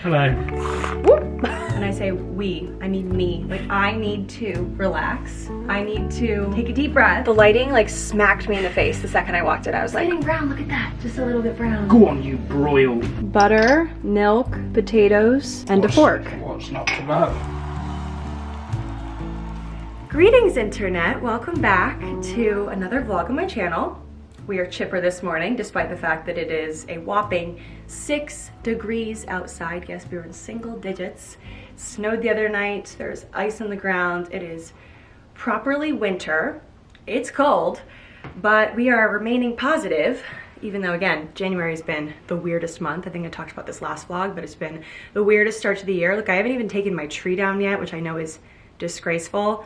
Hello. When I say we, I mean me. Like, I need to relax. I need to take a deep breath. The lighting like smacked me in the face the second I walked in. I was like, getting brown, look at that. Just a little bit brown. Go on, you broil. Butter, milk, potatoes, and a fork. What's not to love? Greetings, internet. Welcome back to another vlog on my channel. We are chipper this morning, despite the fact that it is a whopping 6 degrees outside. Yes, we were in single digits. It snowed the other night. There's ice on the ground. It is properly winter. It's cold, but we are remaining positive, even though, again, January has been the weirdest month. I think I talked about this last vlog, but it's been the weirdest start to the year. Look, I haven't even taken my tree down yet, which I know is disgraceful,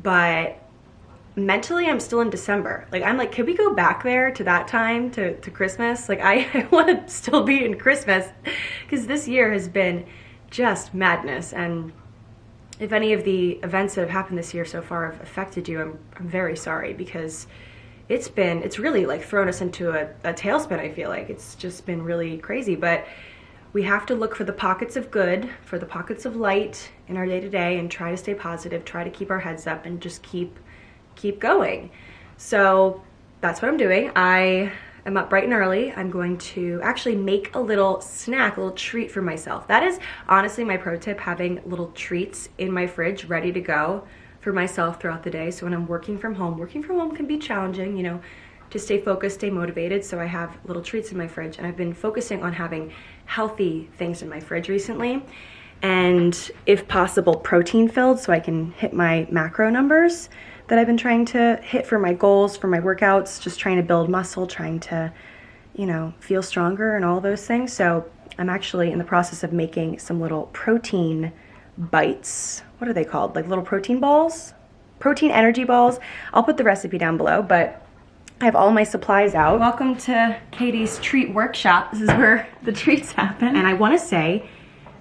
but mentally I'm still in December. Like, I'm like, could we go back there to that time, to Christmas? Like, I want to still be in Christmas, because this year has been just madness. And if any of the events that have happened this year so far have affected you, I'm very sorry, because it's really like thrown us into a tailspin. I feel like it's just been really crazy, but we have to look for the pockets of good, for the pockets of light in our day-to-day, and try to stay positive, try to keep our heads up, and just keep going. So that's what I'm doing. I am up bright and early. I'm going to actually make a little snack, a little treat for myself. That is honestly my pro tip, having little treats in my fridge ready to go for myself throughout the day. So when I'm working from home can be challenging, you know, to stay focused, stay motivated. So I have little treats in my fridge, and I've been focusing on having healthy things in my fridge recently. And if possible, protein filled, so I can hit my macro numbers that I've been trying to hit for my goals, for my workouts, just trying to build muscle, trying to, you know, feel stronger and all those things. So I'm actually in the process of making some little protein bites. What are they called? Like little protein balls? Protein energy balls. I'll put the recipe down below, but I have all my supplies out. Welcome to Katie's treat workshop. This is where the treats happen. And I want to say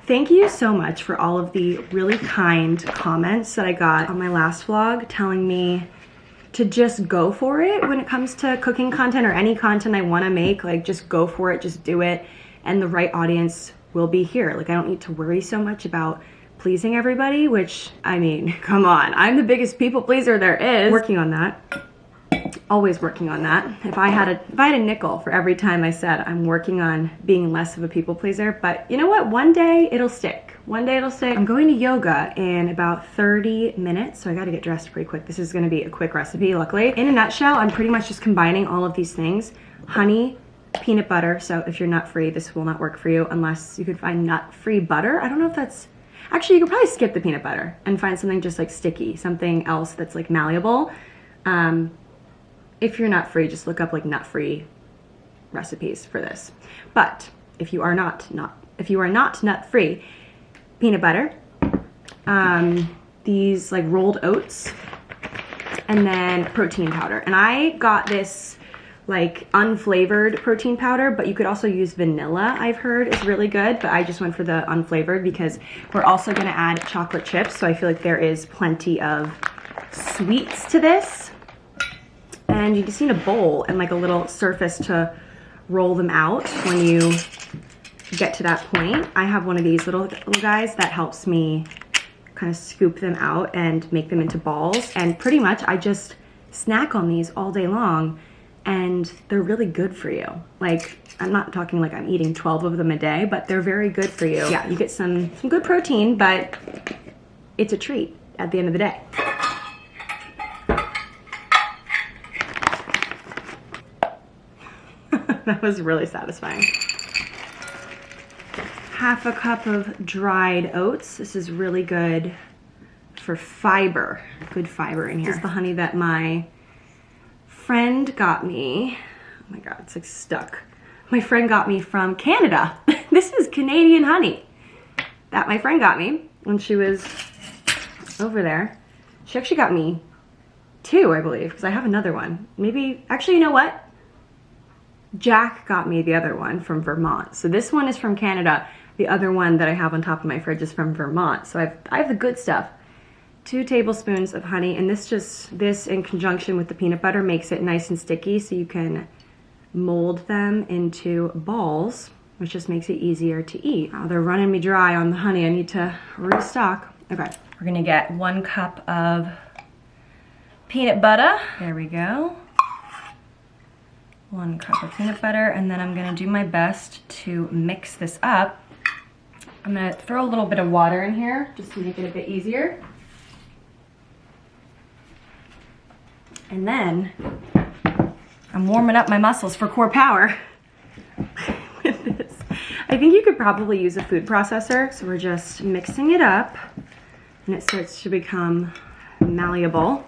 thank you so much for all of the really kind comments that I got on my last vlog, telling me to just go for it when it comes to cooking content or any content I want to make. Like, just go for it, just do it, and the right audience will be here. Like, I don't need to worry so much about pleasing everybody, which, I mean, come on, I'm the biggest people pleaser there is. Working on that. Always working on that. If I had a nickel for every time I said I'm working on being less of a people pleaser, but you know what? One day it'll stick. One day it'll stick. I'm going to yoga in about 30 minutes, so I gotta get dressed pretty quick. This is gonna be a quick recipe, luckily. In a nutshell, I'm pretty much just combining all of these things. Honey, peanut butter, so if you're nut-free, this will not work for you unless you could find nut-free butter. I don't know if that's... Actually, you could probably skip the peanut butter and find something just like sticky, something else that's like malleable. If you're nut-free, just look up like nut-free recipes for this. But if you are not nut-free, peanut butter, these like rolled oats, and then protein powder. And I got this like unflavored protein powder, but you could also use vanilla, I've heard is really good, but I just went for the unflavored because we're also gonna add chocolate chips, so I feel like there is plenty of sweets to this. And you just need a bowl and like a little surface to roll them out when you get to that point. I have one of these little guys that helps me kind of scoop them out and make them into balls. And pretty much I just snack on these all day long, and they're really good for you. Like, I'm not talking like I'm eating 12 of them a day, but they're very good for you. Yeah, you get some good protein, but it's a treat at the end of the day. That was really satisfying. Half a cup of dried oats. This is really good for fiber. Good fiber in here. This is the honey that my friend got me. Oh my God, it's like stuck. My friend got me from Canada. This is Canadian honey that my friend got me when she was over there. She actually got me 2, I believe, because I have another one. Maybe, actually, you know what? Jack got me the other one from Vermont. So this one is from Canada. The other one that I have on top of my fridge is from Vermont. So I have the good stuff. 2 tablespoons of honey, and this in conjunction with the peanut butter makes it nice and sticky, so you can mold them into balls which just makes it easier to eat. Oh, they're running me dry on the honey. I need to restock. Okay, we're gonna get 1 cup of peanut butter. There we go. 1 cup of peanut butter, and then I'm gonna do my best to mix this up. I'm gonna throw a little bit of water in here just to make it a bit easier. And then I'm warming up my muscles for core power with this. I think you could probably use a food processor. So we're just mixing it up and it starts to become malleable.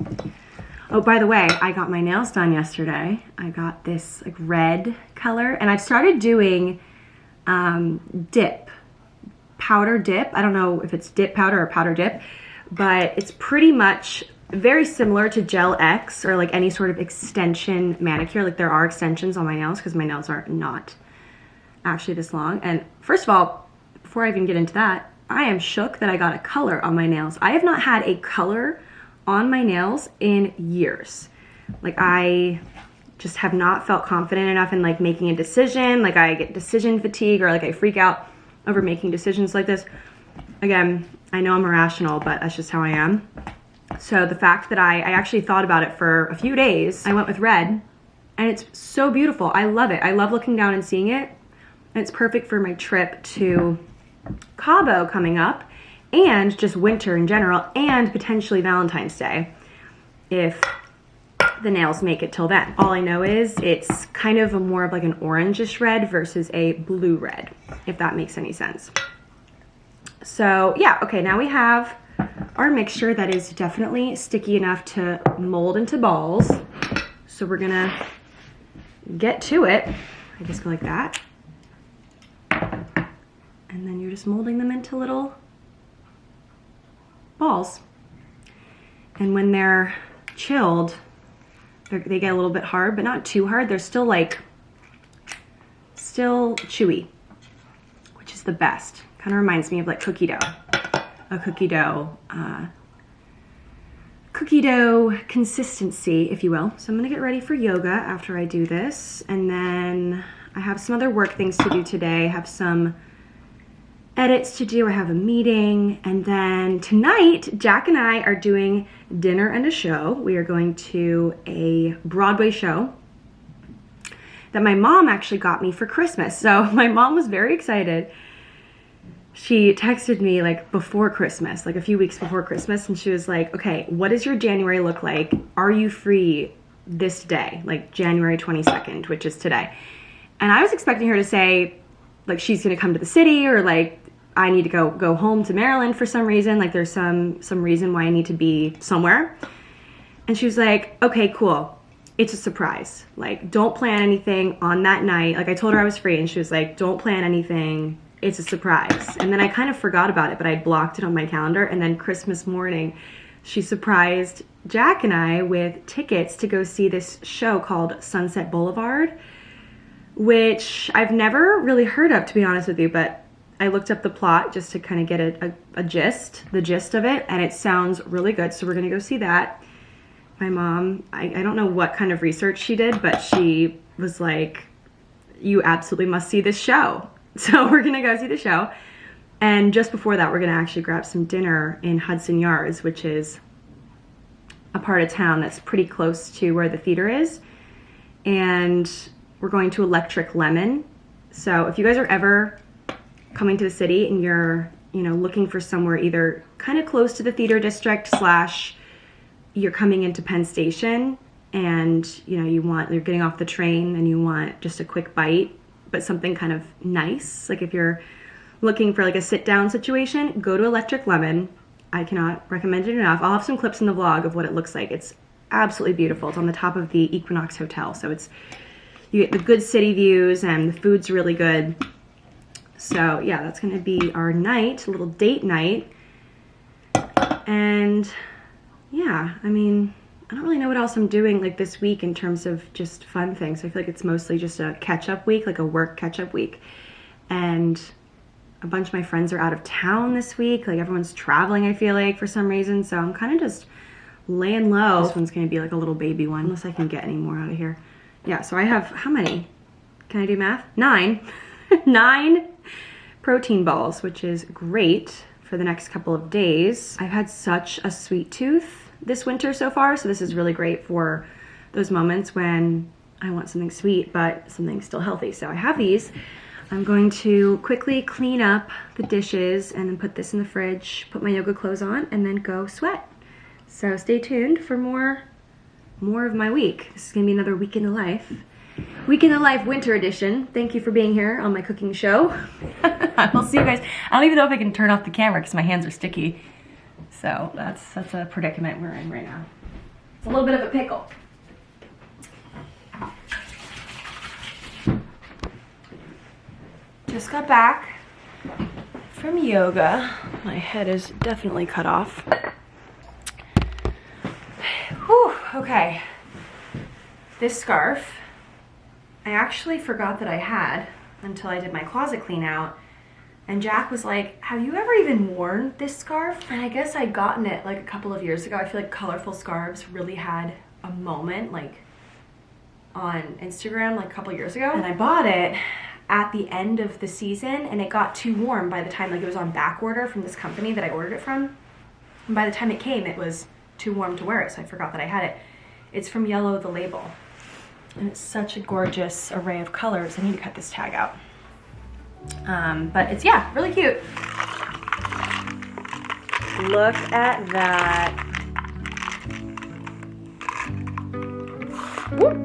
Oh, by the way, I got my nails done yesterday. I got this like red color, and I've started doing dip, powder dip. I don't know if it's dip powder or powder dip, but it's pretty much very similar to Gel X or like any sort of extension manicure. Like there are extensions on my nails because my nails are not actually this long. And first of all, before I even get into that, I am shook that I got a color on my nails. I have not had a color on my nails in years. Like I just have not felt confident enough in like making a decision. Like I get decision fatigue, or like I freak out over making decisions like this. Again, I know I'm irrational, but that's just how I am. So the fact that I actually thought about it for a few days, I went with red, and it's so beautiful. I love it. I love looking down and seeing it. And it's perfect for my trip to Cabo coming up, and just winter in general, and potentially Valentine's Day if the nails make it till then. All I know is it's kind of more of like an orangish red versus a blue red, if that makes any sense. So yeah, okay, now we have our mixture that is definitely sticky enough to mold into balls. So we're gonna get to it. I just go like that. And then you're just molding them into little balls. And when they're chilled, they get a little bit hard, but not too hard. They're still chewy, which is the best. Kind of reminds me of like cookie dough. A cookie dough consistency, if you will. So I'm gonna get ready for yoga after I do this. And then I have some other work things to do today. I have some edits to do. I have a meeting. And then tonight, Jack and I are doing dinner and a show. We are going to a Broadway show that my mom actually got me for Christmas. So my mom was very excited. She texted me like before Christmas, like a few weeks before Christmas, and she was like, okay, what does your January look like? Are you free this day, like January 22nd, which is today? And I was expecting her to say like she's gonna come to the city, or like I need to go home to Maryland for some reason, like there's some reason why I need to be somewhere. And she was like, okay, cool. It's a surprise. Like, don't plan anything on that night. Like I told her I was free, and she was like, don't plan anything. It's a surprise. And then I kind of forgot about it, but I blocked it on my calendar. And then Christmas morning, she surprised Jack and I with tickets to go see this show called Sunset Boulevard, which I've never really heard of, to be honest with you, but I looked up the plot just to kind of get the gist of it, and it sounds really good. So we're gonna go see that. My mom, I don't know what kind of research she did, but she was like, you absolutely must see this show. So we're gonna go see the show. And just before that, we're gonna actually grab some dinner in Hudson Yards, which is a part of town that's pretty close to where the theater is. And we're going to Electric Lemon. So if you guys are ever coming to the city and you're, looking for somewhere either kind of close to the theater district / you're coming into Penn Station, and you're getting off the train and you want just a quick bite, but something kind of nice. Like if you're looking for like a sit down situation, go to Electric Lemon. I cannot recommend it enough. I'll have some clips in the vlog of what it looks like. It's absolutely beautiful. It's on the top of the Equinox Hotel. So you get the good city views, and the food's really good. So yeah, that's gonna be our night, a little date night. And yeah, I mean, I don't really know what else I'm doing like this week in terms of just fun things. I feel like it's mostly just a catch-up week, like a work catch-up week. And a bunch of my friends are out of town this week. Like everyone's traveling, I feel like, for some reason. So I'm kind of just laying low. This one's gonna be like a little baby one, unless I can get any more out of here. Yeah, so I have, how many? Can I do math? 9. 9 protein balls, which is great for the next couple of days. I've had such a sweet tooth this winter so far, so this is really great for those moments when I want something sweet but something still healthy. So I have these. I'm going to quickly clean up the dishes and then put this in the fridge, put my yoga clothes on, and then go sweat. So stay tuned for more of my week. This is gonna be another week in the life. Week in the life winter edition. Thank you for being here on my cooking show. I will see you guys. I don't even know if I can turn off the camera because my hands are sticky. So that's a predicament we're in right now. It's a little bit of a pickle. Just got back from yoga. My head is definitely cut off. Whew, okay. This scarf, I actually forgot that I had until I did my closet clean out. And Jack was like, have you ever even worn this scarf? And I guess I'd gotten it like a couple of years ago. I feel like colorful scarves really had a moment like on Instagram like a couple years ago. And I bought it at the end of the season and it got too warm by the time, like it was on back order from this company that I ordered it from. And by the time it came, it was too warm to wear it, so I forgot that I had it. It's from Yellow the Label. And it's such a gorgeous array of colors. I need to cut this tag out. But it's, yeah, really cute. Look at that. Whoop.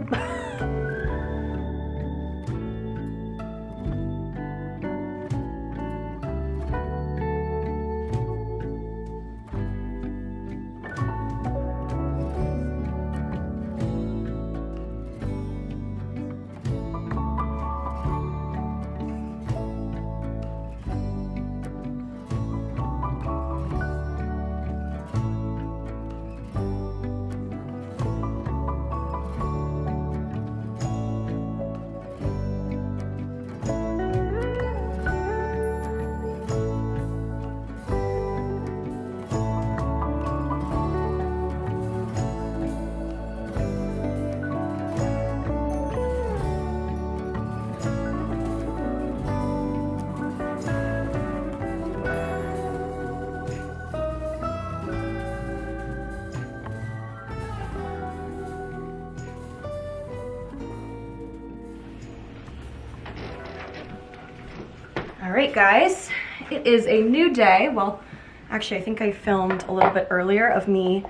All right, guys, it is a new day. Well, actually, I think I filmed a little bit earlier of me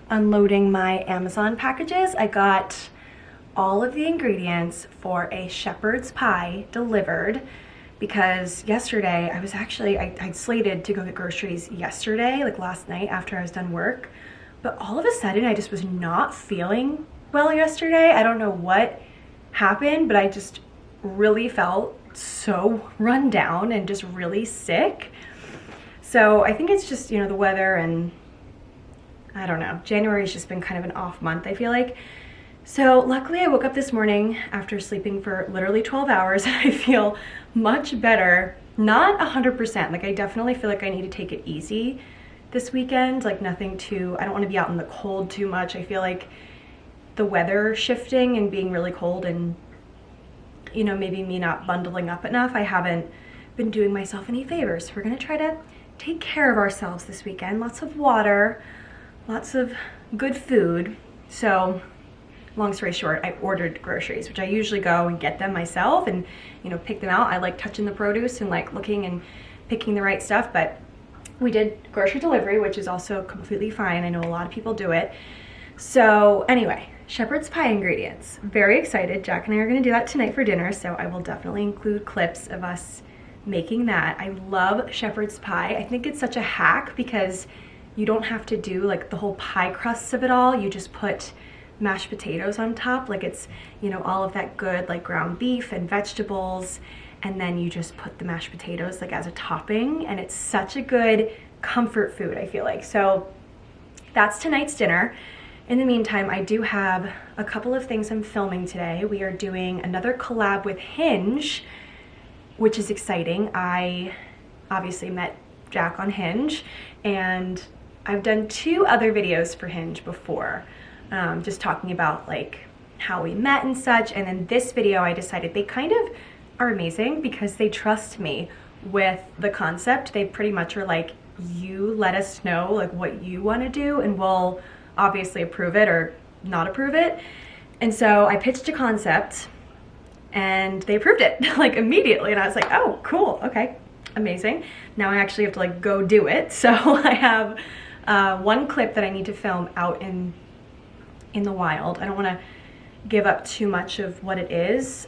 unloading my Amazon packages. I got all of the ingredients for a shepherd's pie delivered because yesterday I was actually, I'd slated to go get groceries yesterday, like last night after I was done work, but all of a sudden I just was not feeling well yesterday. I don't know what happened, but I just really felt so run down and just really sick. So I think it's just, you know, the weather, and I don't know, January's just been kind of an off month, I feel like. So luckily I woke up this morning after sleeping for literally 12 hours and I feel much better. Not 100%, like I definitely feel like I need to take it easy this weekend, like nothing too, I don't want to be out in the cold too much. I feel like the weather shifting and being really cold and, you know, maybe me not bundling up enough, I haven't been doing myself any favors. We're gonna try to take care of ourselves this weekend. Lots of water, lots of good food. So long story short, I ordered groceries, which I usually go and get them myself and, you know, pick them out. I like touching the produce and like looking and picking the right stuff, but we did grocery delivery, which is also completely fine. I know a lot of people do it. So anyway, shepherd's pie ingredients. Very excited. Jack and I are gonna do that tonight for dinner, so I will definitely include clips of us making that. I love shepherd's pie. I think it's such a hack because you don't have to do like the whole pie crusts of it all. You just put mashed potatoes on top. Like it's, you know, all of that good like ground beef and vegetables, and then you just put the mashed potatoes like as a topping, and it's such a good comfort food, I feel like. So that's tonight's dinner. In the meantime, I do have a couple of things I'm filming today. We are doing another collab with Hinge, which is exciting. I obviously met Jack on Hinge, and I've done 2 other videos for Hinge before, just talking about like how we met and such. And then this video, I decided they kind of are amazing because they trust me with the concept. They pretty much are like, you let us know like what you want to do and we'll obviously approve it or not approve it. And so I pitched a concept and they approved it like immediately, and I was like, oh cool, okay, amazing. Now I actually have to like go do it. So I have one clip that I need to film out in the wild. I don't want to give up too much of what it is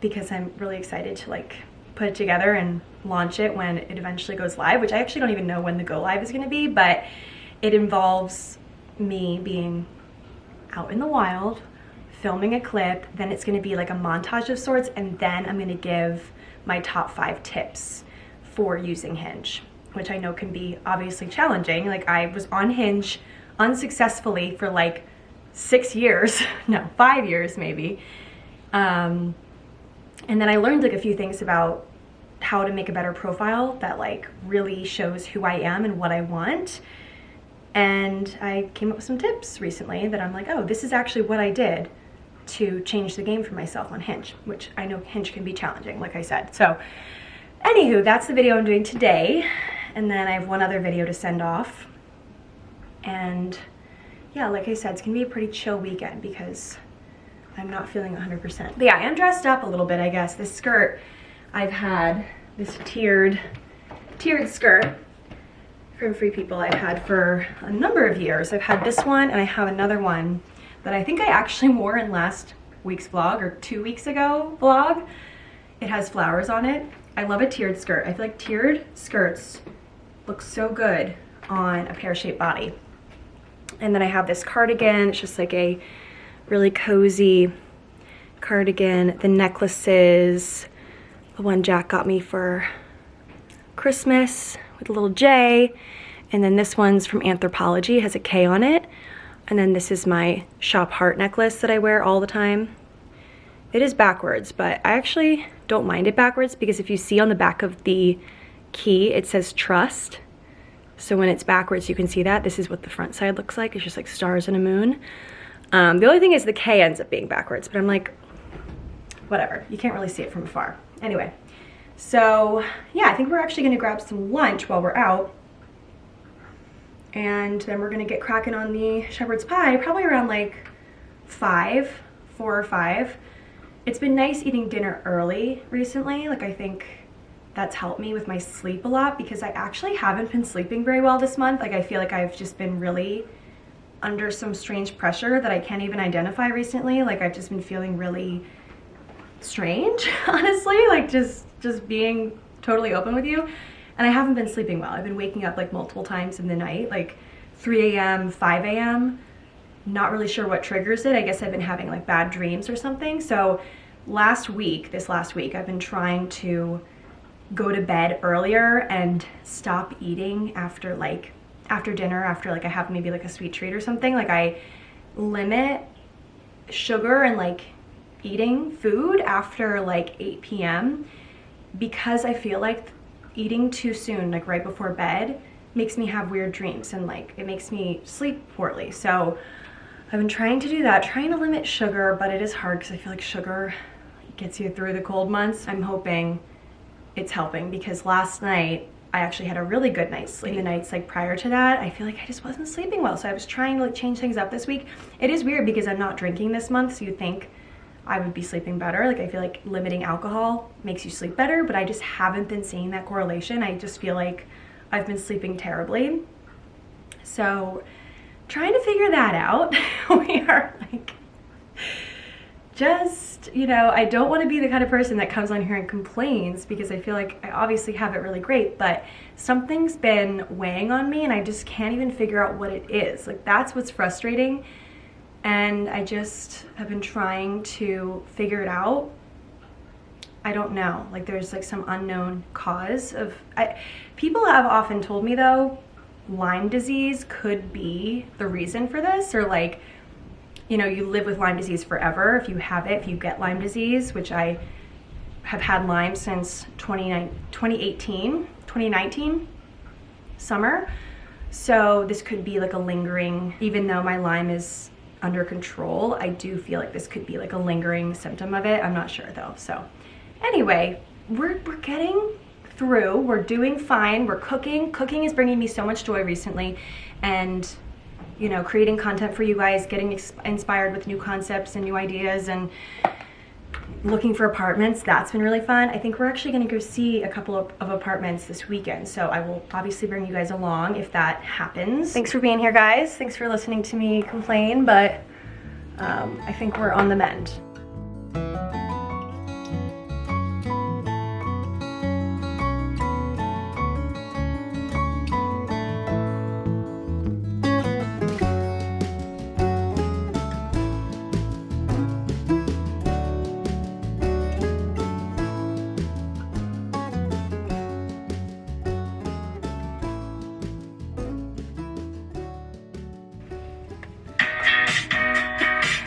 because I'm really excited to like put it together and launch it when it eventually goes live, which I actually don't even know when the go live is going to be, but it involves me being out in the wild, filming a clip, then it's going to be like a montage of sorts, and then I'm going to give my top 5 tips for using Hinge, which I know can be obviously challenging. Like I was on Hinge unsuccessfully for like 6 years, no, 5 years maybe. And then I learned like a few things about how to make a better profile that like really shows who I am and what I want. And I came up with some tips recently that I'm like, oh, this is actually what I did to change the game for myself on Hinge, which I know Hinge can be challenging, like I said. So anywho, that's the video I'm doing today. And then I have one other video to send off. And yeah, like I said, it's gonna be a pretty chill weekend because I'm not feeling 100%. But yeah, I am dressed up a little bit, I guess. This skirt, I've had this tiered skirt from Free People I've had for a number of years. I've had this one and I have another one that I think I actually wore in last week's vlog or 2 weeks ago vlog. It has flowers on it. I love a tiered skirt. I feel like tiered skirts look so good on a pear-shaped body. And then I have this cardigan. It's just like a really cozy cardigan. The necklaces, the one Jack got me for Christmas with a little J. And then this one's from Anthropology, it has a K on it. And then this is my Shop Heart necklace that I wear all the time. It is backwards, but I actually don't mind it backwards because if you see on the back of the key, it says trust. So when it's backwards, you can see that. This is what the front side looks like. It's just like stars and a moon. The only thing is the K ends up being backwards, but I'm like, whatever. You can't really see it from afar. Anyway, so yeah, I think we're actually gonna grab some lunch while we're out. And then we're gonna get cracking on the shepherd's pie, probably around like 4 or 5. It's been nice eating dinner early recently. Like I think that's helped me with my sleep a lot because I actually haven't been sleeping very well this month. Like I feel like I've just been really under some strange pressure that I can't even identify recently. Like I've just been feeling really strange, honestly, like just being totally open with you. And I haven't been sleeping well. I've been waking up like multiple times in the night, like 3 a.m., 5 a.m. Not really sure what triggers it. I guess I've been having like bad dreams or something. So this last week, I've been trying to go to bed earlier and stop eating after dinner, after like I have maybe like a sweet treat or something. Like I limit sugar and like eating food after like 8 p.m. because I feel like eating too soon, like right before bed, makes me have weird dreams and like it makes me sleep poorly. So I've been trying to do that, trying to limit sugar, but it is hard because I feel like sugar gets you through the cold months. I'm hoping it's helping because last night I actually had a really good night's sleep. In the nights like prior to that, I feel like I just wasn't sleeping well. So I was trying to like change things up this week. It is weird because I'm not drinking this month, so you think I would be sleeping better. Like I feel like limiting alcohol makes you sleep better, but I just haven't been seeing that correlation. I just feel like I've been sleeping terribly. So trying to figure that out. We are like, just, you know, I don't want to be the kind of person that comes on here and complains because I feel like I obviously have it really great, but something's been weighing on me and I just can't even figure out what it is. Like that's what's frustrating. And I just have been trying to figure it out. I don't know, like there's like some unknown cause of, people have often told me though, Lyme disease could be the reason for this, or like, you know, you live with Lyme disease forever if you have it, if you get Lyme disease, which I have had Lyme since 2019 summer. So this could be like a lingering, even though my Lyme is under control, I do feel like this could be like a lingering symptom of it. I'm not sure though. So Anyway, we're getting through. We're doing fine. We're cooking. Cooking is bringing me so much joy recently, and you know, creating content for you guys, getting inspired with new concepts and new ideas, and looking for apartments. That's been really fun. I think we're actually going to go see a couple of apartments this weekend, so I will obviously bring you guys along if that happens. Thanks for being here, guys. Thanks for listening to me complain, but I think we're on the mend.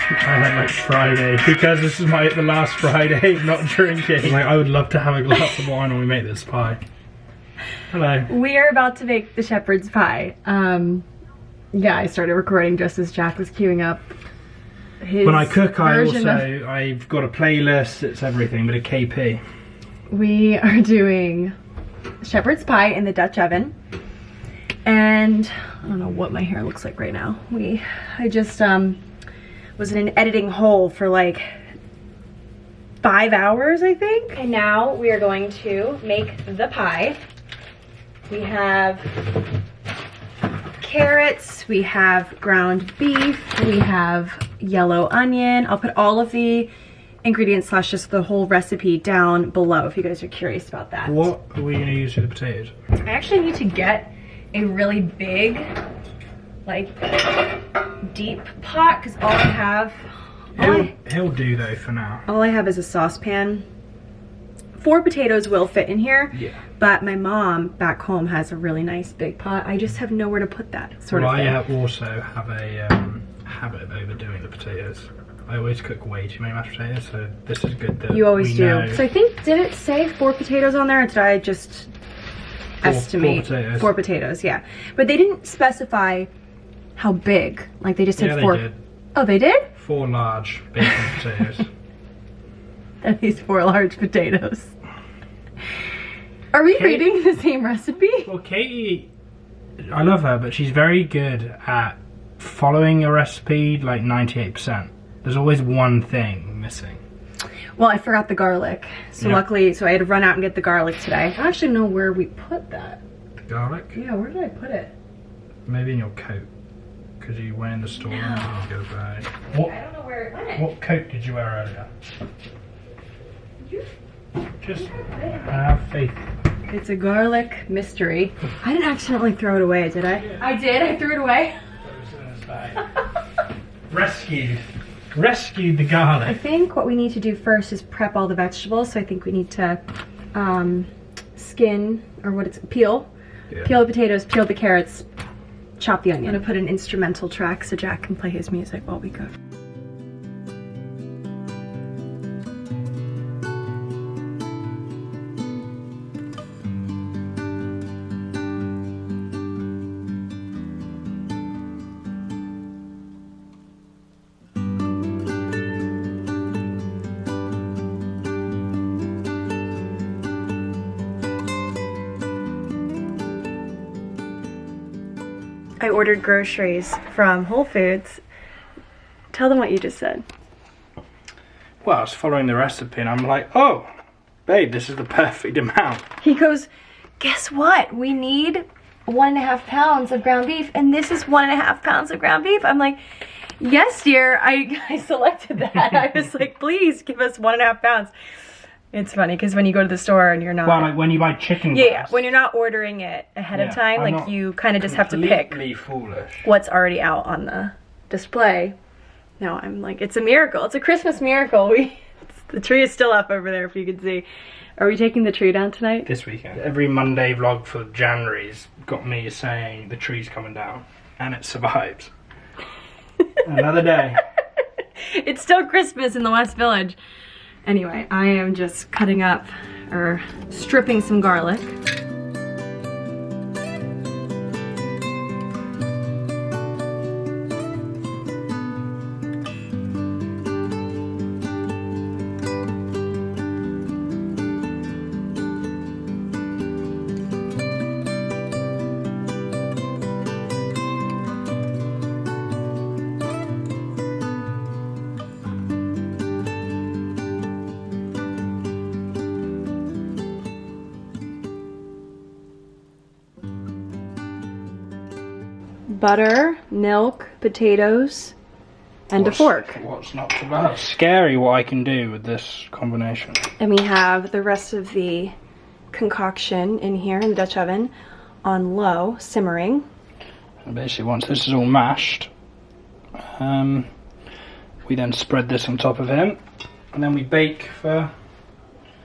I had like Friday because this is the last Friday of not drinking. Like, I would love to have a glass of wine when we make this pie. Hello. We are about to make the shepherd's pie. Yeah, I started recording just as Jack was queuing up his When I cook, version I've got a playlist. It's everything but a KP. We are doing shepherd's pie in the Dutch oven, and I don't know what my hair looks like right now. I just was in an editing hole for like 5 hours, I think. And now we are going to make the pie. We have carrots, we have ground beef, we have yellow onion. I'll put all of the ingredients / just the whole recipe down below if you guys are curious about that. What are we going to use for the potatoes? I actually need to get a really big, like, deep pot, because all I have... He'll do though for now. All I have is a saucepan. 4 potatoes will fit in here, Yeah. but my mom back home has a really nice big pot. I just have nowhere to put that sort of thing. I also have a habit of overdoing the potatoes. I always cook way too many mashed potatoes, so this is good that You always do. know. So I think, did it say 4 potatoes on there, or did I just estimate? 4 potatoes. 4 potatoes, yeah. But they didn't specify how big. Like, they just said Yeah, 4. they did. Oh, they did? 4 large bacon potatoes. That is 4 large potatoes. Are we reading the same recipe? Well, Katie, I love her, but she's very good at following a recipe like 98%. There's always one thing missing. Well, I forgot the garlic. So Yeah. luckily, so I had to run out and get the garlic today. I don't actually know where we put that. The garlic? Yeah, where did I put it? Maybe in your coat. Because you went in the store and you go by. I don't know where it went. What coat did you wear earlier? Just have faith. It's a garlic mystery. I didn't accidentally throw it away, did I? I did. I threw it away. Rescued the I garlic. think what we need to do first is prep all the vegetables. So I think we need to skin, or peel. Yeah. Peel the potatoes, peel the carrots, chop the onion. I'm gonna put an instrumental track so Jack can play his music while we cook. I ordered groceries from Whole Foods. Tell them what you just said. Well, I was following the recipe and I'm like, oh, babe, this is the perfect amount. He goes, guess what? We need 1.5 pounds of ground beef, and this is 1.5 pounds of ground beef. I'm like, yes, dear. I selected that. I was like, please give us 1.5 pounds. It's funny because when you go to the store and you're not... Well, like when you buy chicken Yeah, breast. when you're not ordering it ahead of time, I'm like not you kind of just have to pick completely foolish. what's already out on the display. No, I'm like, it's a miracle. It's a Christmas miracle. The tree is still up over there if you can see. Are we taking the tree down tonight? This weekend. Every Monday vlog for January's got me saying the tree's coming down. And it survives. Another day. It's still Christmas in the West Village. Anyway, I am just cutting up, or stripping some garlic. butter, milk, potatoes, and a fork. What's not to love? Scary what I can do with this combination. And we have the rest of the concoction in here in the Dutch oven on low, simmering. And basically once this is all mashed, we then spread this on top of him, and then we bake for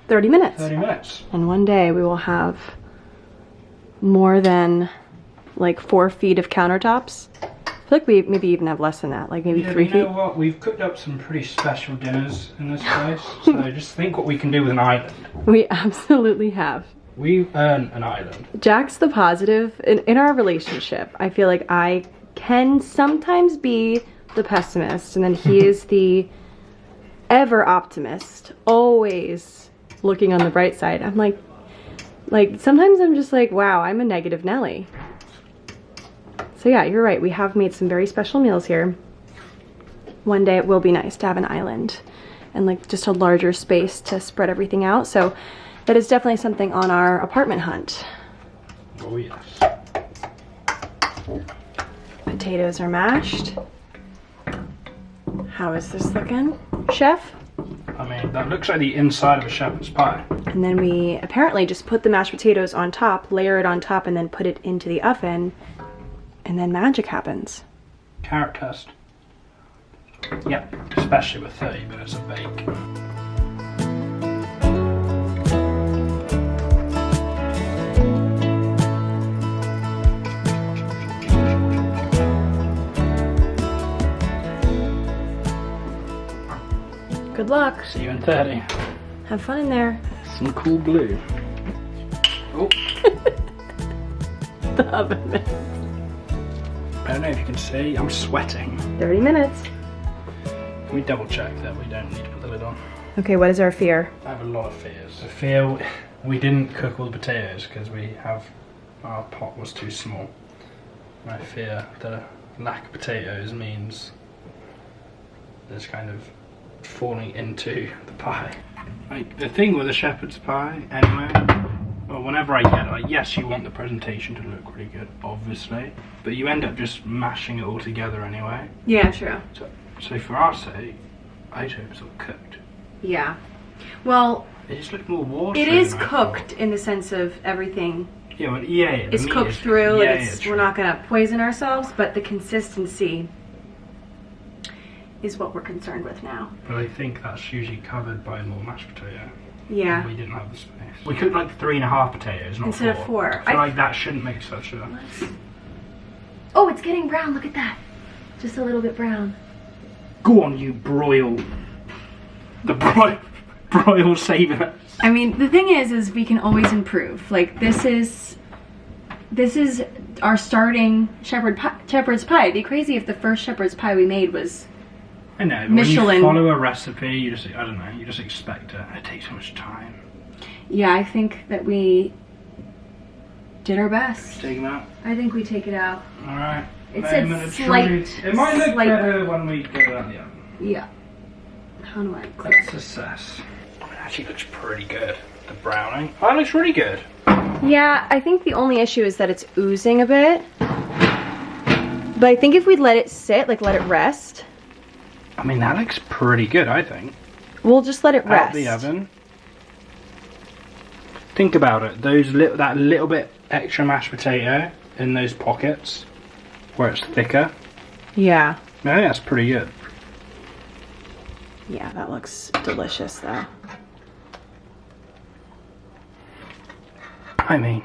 30 minutes. 30 minutes. And one day we will have more than like 4 feet of countertops. I feel like we maybe even have less than that, like maybe 3 feet. You know what? We've cooked up some pretty special dinners in this place, so just think what we can do with an island. We absolutely have. We earn an island. Jack's the positive. In our relationship, I feel like I can sometimes be the pessimist, and then he is the ever optimist, always looking on the bright side. I'm like sometimes I'm just like, wow, I'm a negative Nelly. So yeah, you're right. We have made some very special meals here. One day it will be nice to have an island and like just a larger space to spread everything out. So that is definitely something on our apartment hunt. Oh yes. Potatoes are mashed. How is this looking, chef? I mean, that looks like the inside of a shepherd's pie. And then we apparently just put the mashed potatoes on top, layer it on top, and then put it into the oven. And then magic happens. Carrot test. Yep, especially with 30 minutes of bake. Good luck. See you in 30. Have fun in there. Some cool glue. Oh. The oven mitts. I don't know if you can see, I'm sweating. 30 minutes. Can we double check that we don't need to put the lid on? Okay, what is our fear? I have a lot of fears. I fear we didn't cook all the potatoes because our pot was too small. And I fear that a lack of potatoes means there's kind of falling into the pie. Like, the thing with a shepherd's pie, anyway, well, whenever I get it, yes, you want the presentation to look really good, obviously, but you end up just mashing it all together anyway. Yeah, true. So for our sake, I hope it's all cooked. Yeah. Well, It just looked more watery. it is than I cooked thought. in the sense of everything Yeah, well, yeah. is cooked through, and we're not going to poison ourselves, but the consistency is what we're concerned with now. But I think that's usually covered by more mashed potato. Yeah. And we didn't have the space. We cooked like 3.5 potatoes, not Instead 4. of 4. I feel like that shouldn't make such a... Oh, it's getting brown. Look at that. Just a little bit brown. Go on, you broil. The broil saving. I mean, the thing is we can always improve. Like, this is our starting shepherd's pie. It'd be crazy if the first shepherd's pie we made was I know, but Michelin. when you follow a recipe, you just, I don't know, you just expect it. It takes so much time. Yeah, I think that we did our best. Take them out. I think we take it out. Alright. It said slight. It might look slight- better when we get it out the oven. Yeah. How do I click? Let's assess. It actually looks pretty good. The browning. Oh, it looks really good. Yeah, I think the only issue is that it's oozing a bit. But I think if we let it sit, like let it rest. I mean, that looks pretty good, I think. We'll just let it rest. Out the oven. Think about it. That little bit extra mashed potato in those pockets where it's thicker. Yeah. I think that's pretty good. Yeah, that looks delicious though. I mean,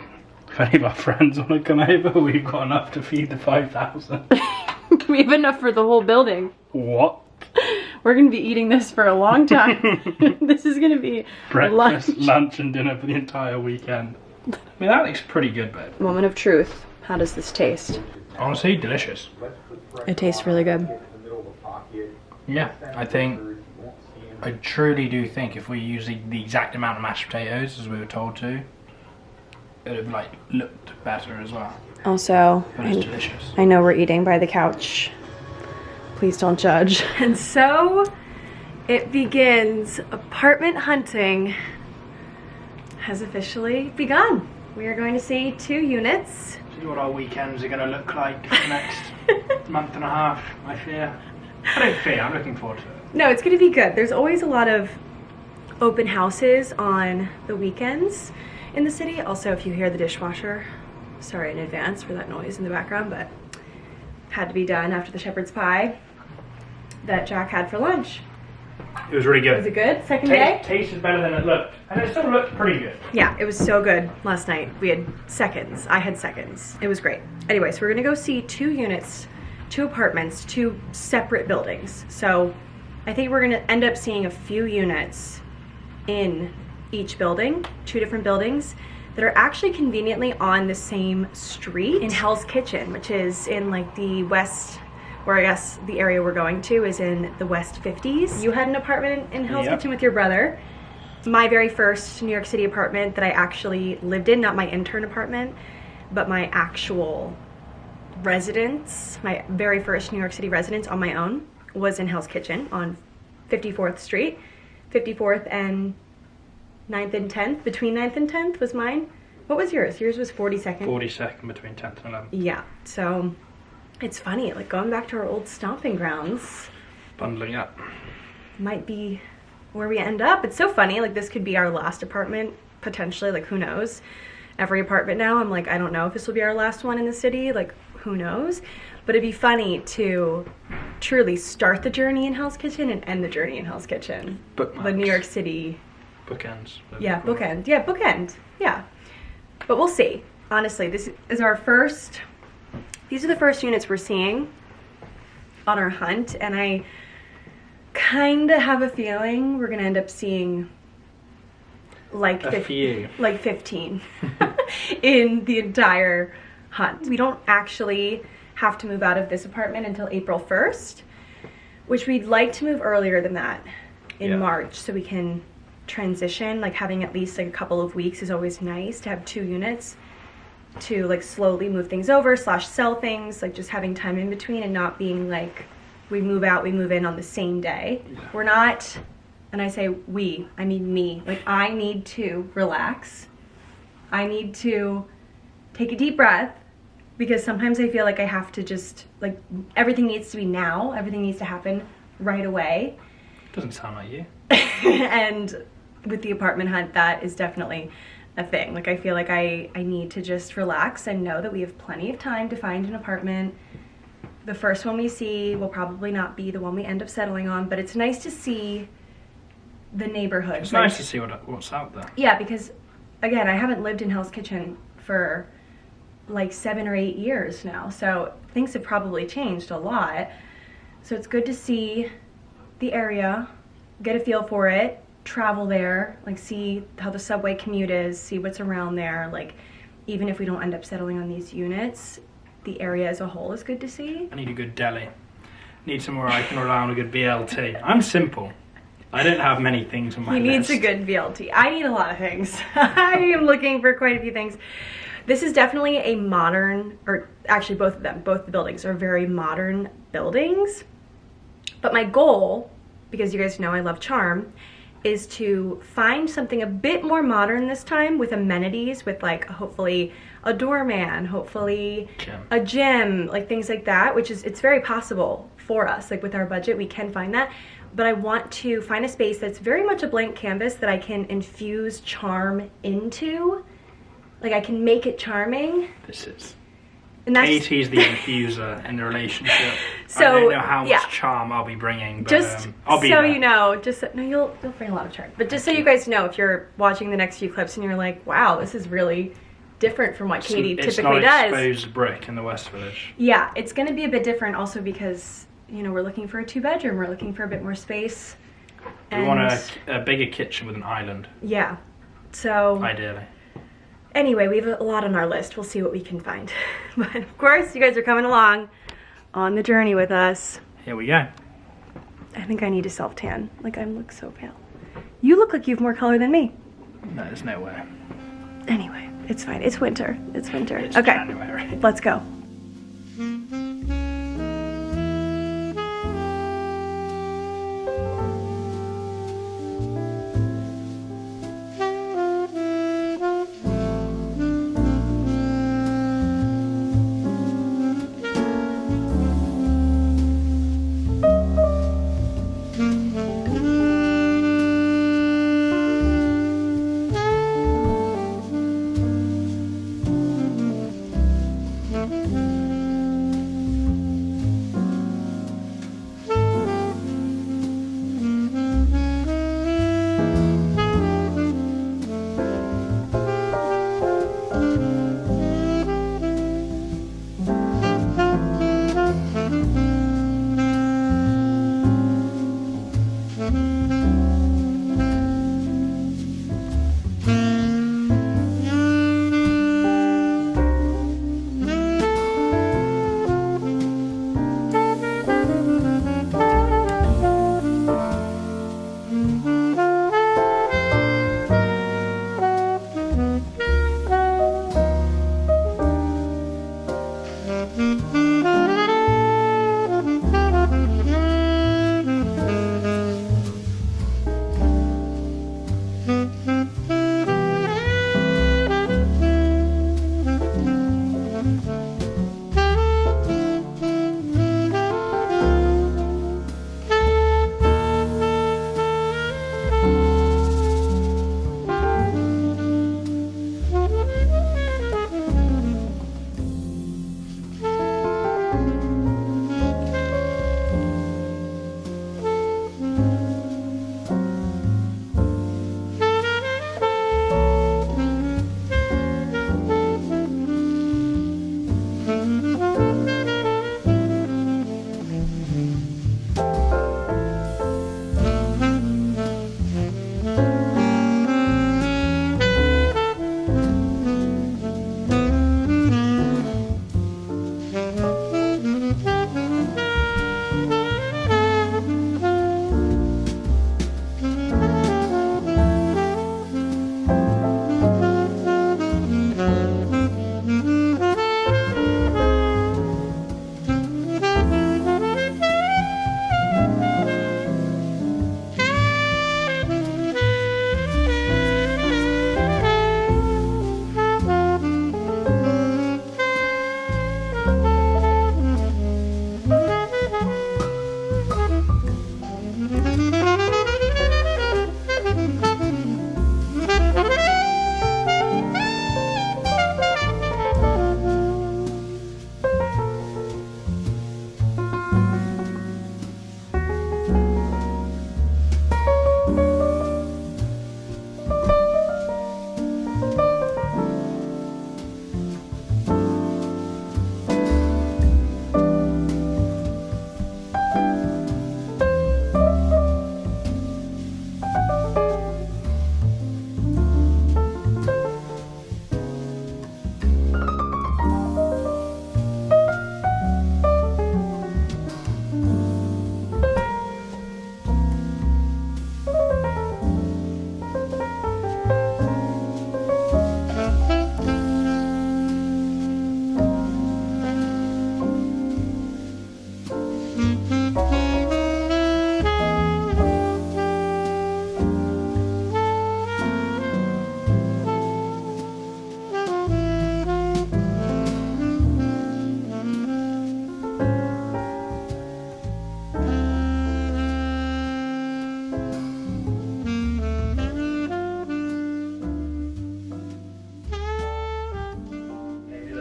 if any of our friends want to come over, we've got enough to feed the 5,000. We have enough for the whole building. What? We're going to be eating this for a long time. This is going to be Breakfast, lunch and dinner for the entire weekend. I mean, that looks pretty good, babe. Moment of truth. How does this taste? Honestly, delicious. It tastes really good. Yeah, I truly do think if we use the exact amount of mashed potatoes as we were told to, it would have like looked better as well. Also, But it's delicious. I know we're eating by the couch. Please don't judge. And so it begins. Apartment hunting has officially begun. We are going to see 2 units. This is what our weekends are going to look like for the next month and a half, I fear. I don't fear, I'm looking forward to it. No, it's going to be good. There's always a lot of open houses on the weekends in the city. Also, if you hear the dishwasher, sorry in advance for that noise in the background, but had to be done after the shepherd's pie that Jack had for lunch. It was really good. Was it good? Second day? Tasted better than it looked. And it still looked pretty good. Yeah, it was so good last night. We had seconds. I had seconds. It was great. Anyway, so we're gonna go see 2 units, 2 apartments, 2 separate buildings. So I think we're gonna end up seeing a few units in each building, 2 different buildings that are actually conveniently on the same street in Hell's Kitchen, which is in like the west, where I guess the area we're going to is in the West 50s. You had an apartment in Hell's Kitchen with your brother. My very first New York City apartment that I actually lived in, not my intern apartment, but my actual residence, my very first New York City residence on my own was in Hell's Kitchen on 54th Street. 54th and 9th and 10th, between 9th and 10th was mine. What was yours? Yours was 42nd. 42nd between 10th and 11th. Yeah, so it's funny, like going back to our old stomping grounds. Bundling up. Might be where we end up. It's so funny, like this could be our last apartment, potentially, like who knows. Every apartment now, I'm like, I don't know if this will be our last one in the city, like who knows. But it'd be funny to truly start the journey in Hell's Kitchen and end the journey in Hell's Kitchen. Bookmarks. The New York City. Bookends. Yeah, bookend. Yeah, bookend. Yeah. But we'll see. Honestly, this is our first, these are the first units we're seeing on our hunt, and I kind of have a feeling we're going to end up seeing like a few. Like 15 in the entire hunt. We don't actually have to move out of this apartment until April 1st, which we'd like to move earlier than that in March so we can transition. Like having at least like a couple of weeks is always nice to have 2 units to like slowly move things over / sell things, like just having time in between and not being like we move out, we move in on the same day. We're not, and I say we, I mean me, like I need to relax. I need to take a deep breath because sometimes I feel like I have to just like everything needs to be now, everything needs to happen right away. Doesn't sound like you. And with the apartment hunt, that is definitely a thing. Like I feel like I need to just relax and know that we have plenty of time to find an apartment. The first one we see will probably not be the one we end up settling on, but it's nice to see the neighborhood. It's nice to see what's out there. Yeah, because again, I haven't lived in Hell's Kitchen for like 7 or 8 years now, so things have probably changed a lot. So it's good to see the area, get a feel for it, travel there, like see how the subway commute is, see what's around there. Like even if we don't end up settling on these units, the area as a whole is good to see. I need a good deli. Need somewhere I can rely on a good BLT. I'm simple. I don't have many things on my list. He needs a good BLT. I need a lot of things. I am looking for quite a few things. This is definitely a modern, or actually both of them, both the buildings are very modern buildings. But my goal, because you guys know I love charm, is to find something a bit more modern this time with amenities, with like hopefully a doorman, hopefully a gym, like things like that, which is, it's very possible for us. Like with our budget, we can find that. But I want to find a space that's very much a blank canvas that I can infuse charm into. Like I can make it charming. This is. And that's Katie's the infuser in the relationship. So, I don't know how much charm I'll be bringing, but just I'll be so there. you know, just no, you'll bring a lot of charm. But just so you guys know, if you're watching the next few clips and you're like, wow, this is really different from what Katie typically does. It's not exposed brick in the West Village. Yeah, it's going to be a bit different also because, you know, we're looking for a 2-bedroom. We're looking for a bit more space. We want a bigger kitchen with an island. Yeah. So ideally. Anyway, we have a lot on our list. We'll see what we can find. But of course, you guys are coming along on the journey with us. Here we go. I think I need to self-tan. Like, I look so pale. You look like you have more color than me. No, there's no way. Anyway, it's fine. It's winter. It's winter. It's okay, January. Let's go.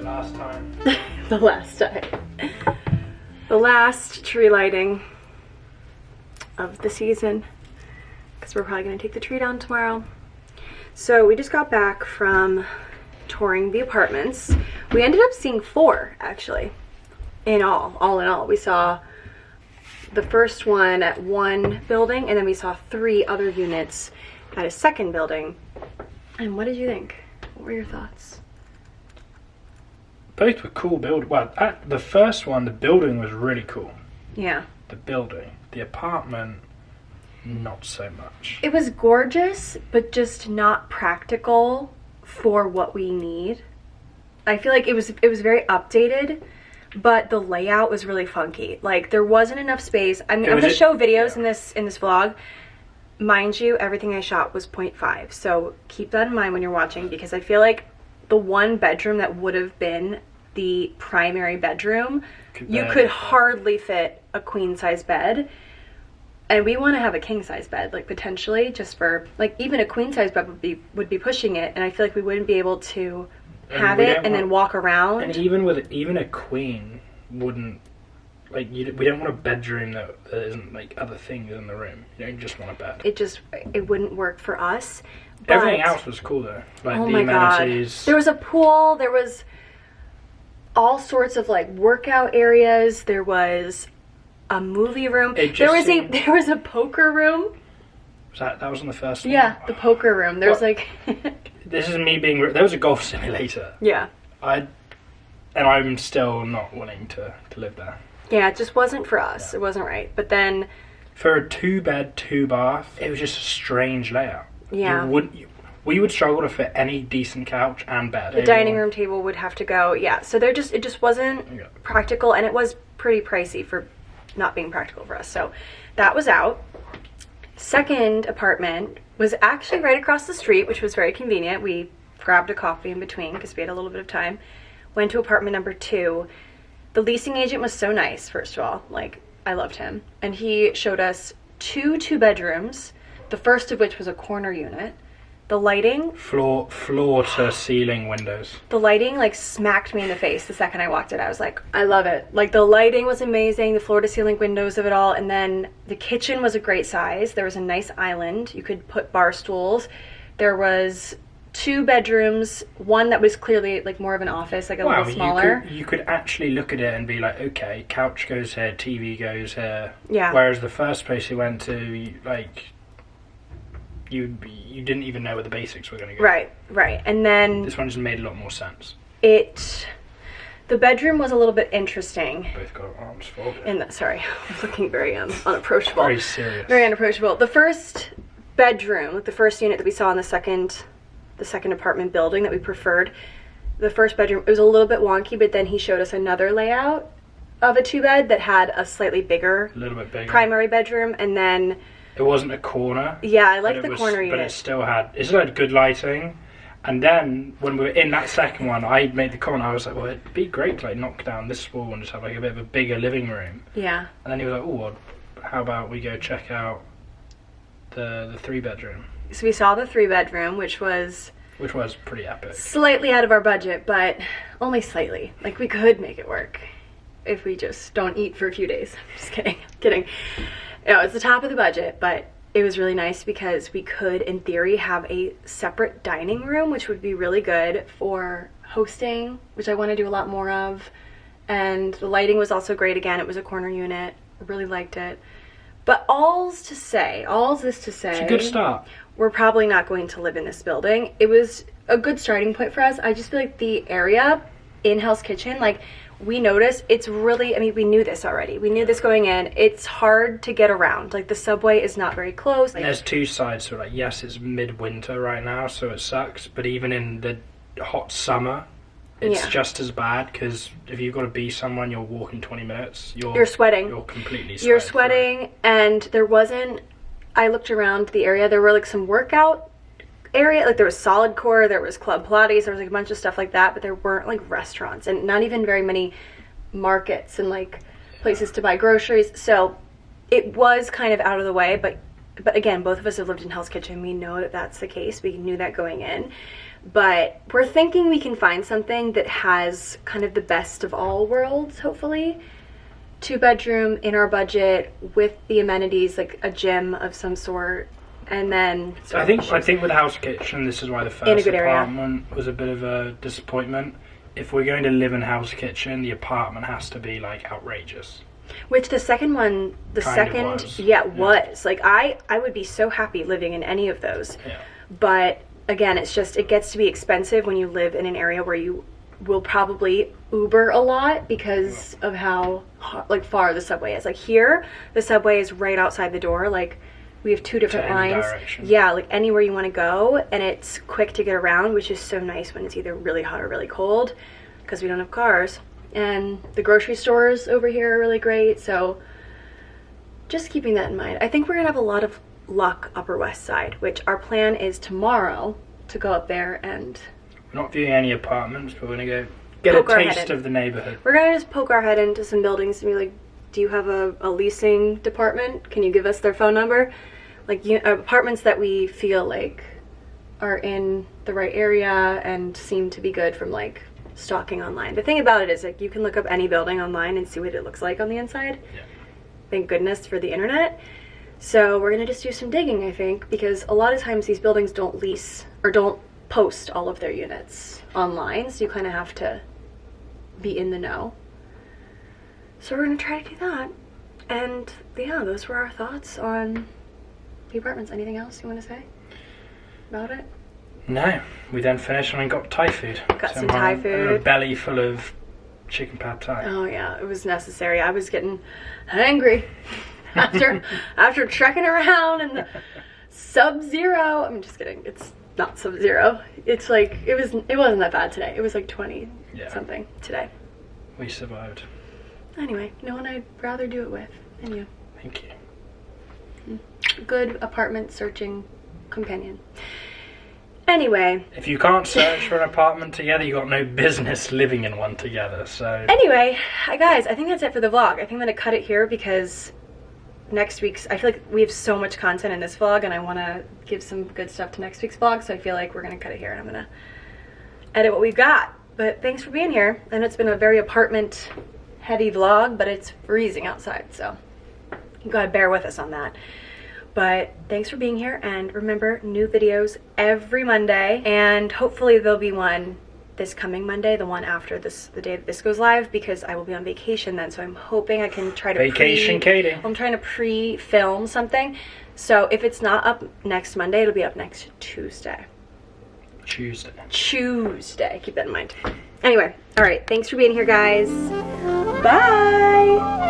last time. The last time. The last tree lighting of the season, because we're probably going to take the tree down tomorrow. So we just got back from touring the apartments. We ended up seeing 4, actually, in all in all. We saw the first one at one building, and then we saw 3 other units at a second building. And what did you think? What were your thoughts? Both were cool build. Well, at the first one, the building was really cool. Yeah. The building. The apartment, not so much. It was gorgeous, but just not practical for what we need. I feel like it was very updated, but the layout was really funky. Like, there wasn't enough space. I'm gonna show videos in this vlog. Mind you, everything I shot was 0.5, so keep that in mind when you're watching, because I feel like the one bedroom that would have been the primary bedroom, you could hardly fit a queen size bed. And we want to have a king size bed, like potentially, just for, like, even a queen size bed would be pushing it, and I feel like we wouldn't be able to have it and then walk around. And even a queen wouldn't, like, we don't want a bedroom that isn't like other things in the room. You don't just want a bed. It wouldn't work for us. Everything else was cool though, like oh the my amenities. God. There was a pool. There was all sorts of like workout areas. There was a movie room. There was a poker room. That was on the first one? Yeah, the poker room. There's like this is me being. There was a golf simulator. Yeah. I'm still not willing to live there. Yeah, it just wasn't for us. Yeah. It wasn't right. But then for a 2-bed, 2-bath, it was just a strange layout. Yeah. We would struggle to fit any decent couch and bed. The dining room table would have to go. Yeah. So it just wasn't practical, and it was pretty pricey for not being practical for us. So that was out. Second apartment was actually right across the street, which was very convenient. We grabbed a coffee in between because we had a little bit of time. Went to apartment number 2. The leasing agent was so nice, first of all. Like, I loved him. And he showed us 2 2-bedrooms, the first of which was a corner unit. The lighting... Floor to ceiling windows. The lighting, like, smacked me in the face the second I walked in. I was like, I love it. Like, the lighting was amazing, the floor to ceiling windows of it all. And then the kitchen was a great size. There was a nice island. You could put bar stools. There was 2 bedrooms, one that was clearly like more of an office, like a little smaller. You could actually look at it and be like, okay, couch goes here, TV goes here. Yeah. Whereas the first place you went to, like, you didn't even know where the basics were going to go. Right. And then this one just made a lot more sense. The bedroom was a little bit interesting. Both got arms full. Sorry, I'm looking very unapproachable. Very serious. Very unapproachable. The first bedroom, like the first unit that we saw in the second apartment building that we preferred, the first bedroom, it was a little bit wonky, but then he showed us another layout of a 2-bed that had a slightly bigger, a little bit bigger primary bedroom, and then it wasn't a corner. Yeah, I like the corner unit. But it still had good lighting. And then when we were in that second one, I made the comment, I was like, well, it'd be great to like knock down this wall and just have like a bit of a bigger living room. Yeah. And then he was like, oh, well, how about we go check out the 3-bedroom? So we saw the 3-bedroom, which was pretty epic. Slightly out of our budget, but only slightly. Like, we could make it work if we just don't eat for a few days. Just kidding. No, it's the top of the budget, but it was really nice because we could, in theory, have a separate dining room, which would be really good for hosting, which I want to do a lot more of. And the lighting was also great. Again, it was a corner unit. I really liked it. But all's this to say, it's a good start. We're probably not going to live in this building. It was a good starting point for us. I just feel like the area in Hell's Kitchen, like, we noticed it's really, I mean, we knew this already. We knew this going in. It's hard to get around. Like, the subway is not very close. And there's 2 sides to it. Like, yes, it's midwinter right now, so it sucks. But even in the hot summer, it's just as bad, because if you've got to be somewhere, you're walking 20 minutes. You're sweating. You're completely sweating. You're sweating, and there wasn't, I looked around the area, there were like some workout area, like there was solid core, there was Club Pilates, there was like a bunch of stuff like that, but there weren't like restaurants and not even very many markets and like places to buy groceries. So it was kind of out of the way, but again, both of us have lived in Hell's Kitchen. We know that that's the case. We knew that going in. But we're thinking we can find something that has kind of the best of all worlds, hopefully. 2-bedroom in our budget with the amenities, like a gym of some sort, and then I think with house kitchen, this is why the first apartment was a bit of a disappointment. If we're going to live in house kitchen, the apartment has to be like outrageous. Which the second one, was. Like I would be so happy living in any of those. Yeah. But again, it's just, it gets to be expensive when you live in an area where you will probably Uber a lot because of how like far the subway is. Like here, the subway is right outside the door. Like we have 2 different lines. Yeah, like anywhere you want to go, and it's quick to get around, which is so nice when it's either really hot or really cold because we don't have cars. And the grocery stores over here are really great, so just keeping that in mind. I think we're gonna have a lot of luck Upper West Side, which our plan is tomorrow to go up there and... We're not viewing any apartments, but we're gonna go get a taste of the neighborhood. We're gonna just poke our head into some buildings and be like, do you have a leasing department? Can you give us their phone number? Like apartments that we feel like are in the right area and seem to be good from like stalking online. The thing about it is like you can look up any building online and see what it looks like on the inside. Yeah. Thank goodness for the internet. So we're gonna just do some digging, I think, because a lot of times these buildings don't lease or don't post all of their units online, so you kind of have to be in the know. So we're gonna try to do that. And yeah, those were our thoughts on the apartments. Anything else you want to say about it? No, we then finished and got Thai food. Got some Thai food. A belly full of chicken pad Thai. Oh yeah, it was necessary. I was getting hangry after trekking around in the sub-zero. I'm just kidding. It's not sub-zero. It's like it wasn't that bad today. It was like 20 something today. We survived. Anyway, no one I'd rather do it with than you. Thank you. Good apartment searching companion. Anyway. If you can't search for an apartment together, you got no business living in one together, so. Anyway, guys, I think that's it for the vlog. I think I'm gonna cut it here because next week's, I feel like we have so much content in this vlog and I wanna give some good stuff to next week's vlog, so I feel like we're gonna cut it here and I'm gonna edit what we've got. But thanks for being here. I know it's been a very apartment heavy vlog, but it's freezing outside, so you gotta bear with us on that. But thanks for being here, and remember, new videos every Monday, and hopefully there'll be one this coming Monday, the one after this, the day that this goes live, because I will be on vacation then, so I'm hoping I can try to Katie. I'm trying to pre-film something, so if it's not up next Monday, it'll be up next Tuesday. Tuesday, keep that in mind. Anyway, all right, thanks for being here, guys. Bye!